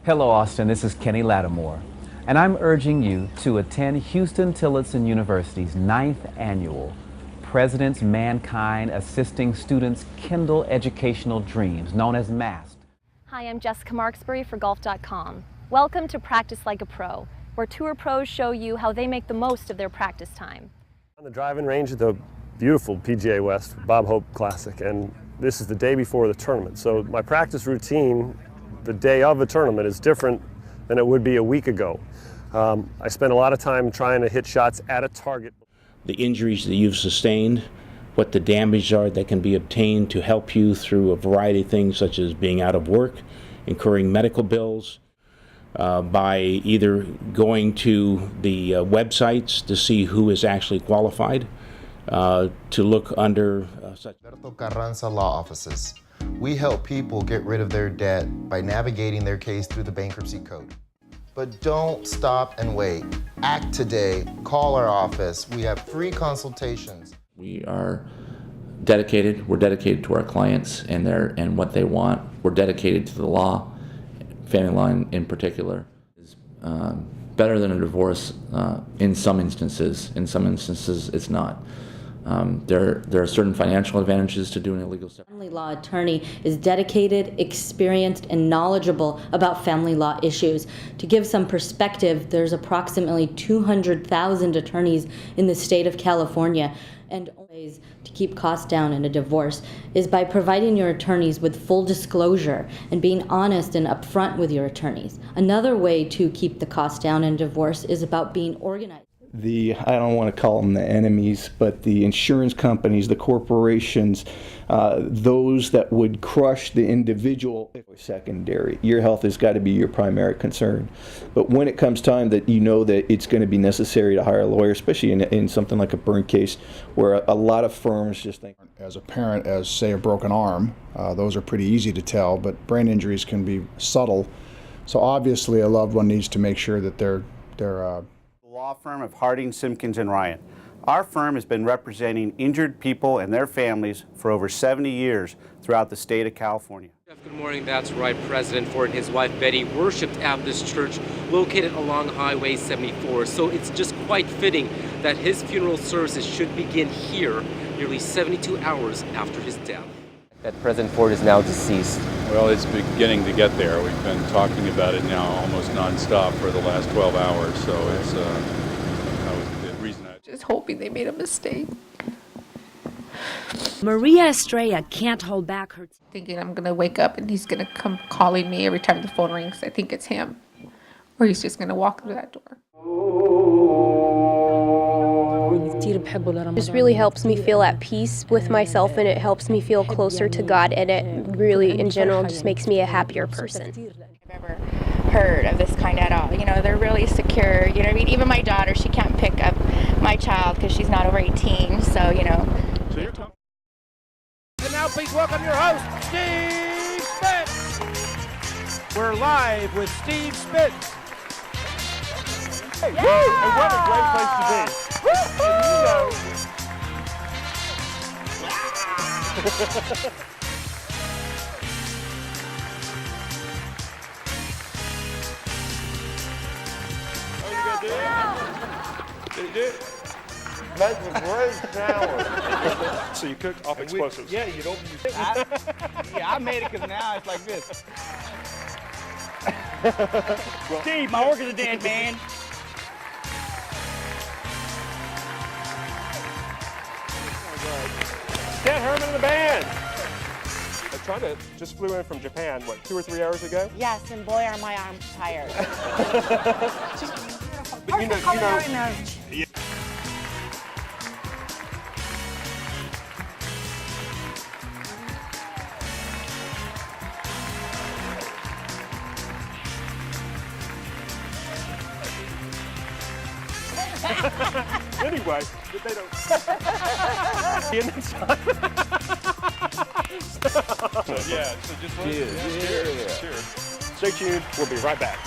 Hello, Austin. This is Kenny Lattimore, and I'm urging you to attend Houston Tillotson University's 9th annual President's Mankind Assisting Students Kindle Educational Dreams, known as MAST. Hi, I'm Jessica Marksbury for Golf.com. Welcome to Practice Like a Pro, where tour pros show you how they make the most of their practice time. On the driving range at the beautiful PGA West Bob Hope Classic, and this is the day before the tournament. So my practice routine the day of a tournament is different than it would be a week ago. I spend a lot of time trying to hit shots at a target. The injuries that you've sustained, what the damage are that can be obtained to help you through a variety of things such as being out of work, incurring medical bills, by either going to the websites to see who is actually qualified, to look under such. Carranza Law Offices. We help people get rid of their debt by navigating their case through the bankruptcy code. But don't stop and wait. Act today. Call our office. We have free consultations. We are dedicated. We're dedicated to our clients and what they want. We're dedicated to the law, family law in particular. It's better than a divorce in some instances. In some instances, it's not. There are certain financial advantages to doing a legal separation. Family law attorney is dedicated, experienced, and knowledgeable about family law issues. To give some perspective, there's approximately 200,000 attorneys in the state of California, and ways to keep costs down in a divorce is by providing your attorneys with full disclosure and being honest and upfront with your attorneys. Another way to keep the costs down in divorce is about being organized. I don't want to call them the enemies, but the insurance companies, the corporations, those that would crush the individual secondary. Your health has got to be your primary concern. But when it comes time that you know that it's going to be necessary to hire a lawyer, especially in something like a burn case, where a lot of firms just think. As a parent, as say a broken arm, those are pretty easy to tell, but brain injuries can be subtle. So obviously a loved one needs to make sure that they're law firm of Harding, Simpkins, and Ryan. Our firm has been representing injured people and their families for over 70 years throughout the state of California. Good morning, that's right. President Ford and his wife Betty worshipped at this church located along Highway 74, so it's just quite fitting that his funeral services should begin here nearly 72 hours after his death. That President Ford is now deceased. Well, it's beginning to get there. We've been talking about it now almost nonstop for the last 12 hours, so it's the reason I... Just hoping they made a mistake. Maria Estrella can't hold back her... Thinking I'm going to wake up and he's going to come calling me every time the phone rings. I think it's him. Or he's just going to walk through that door. This really helps me feel at peace with myself, and it helps me feel closer to God, and it really, in general, just makes me a happier person. I've ever heard of this kind at all. You know, they're really secure. You know what I mean? Even my daughter, she can't pick up my child because she's not over 18, so, you know. And now please welcome your host, Steve Spitz. We're live with Steve Spitz. Hey, yeah! And what a great place to be. And you know. Did you do it? That's a great shower. So you cooked off explosives. Yeah, you don't. I made it because now it's like this. Well, Steve, my organ's are dead, man. Ted Herman and the band. China just flew in from Japan, what, 2 or 3 hours ago? Yes, and boy, are my arms tired. But you know. Yeah. Anyway, but they don't. Yeah, so just cheers. Stay tuned. We'll be right back.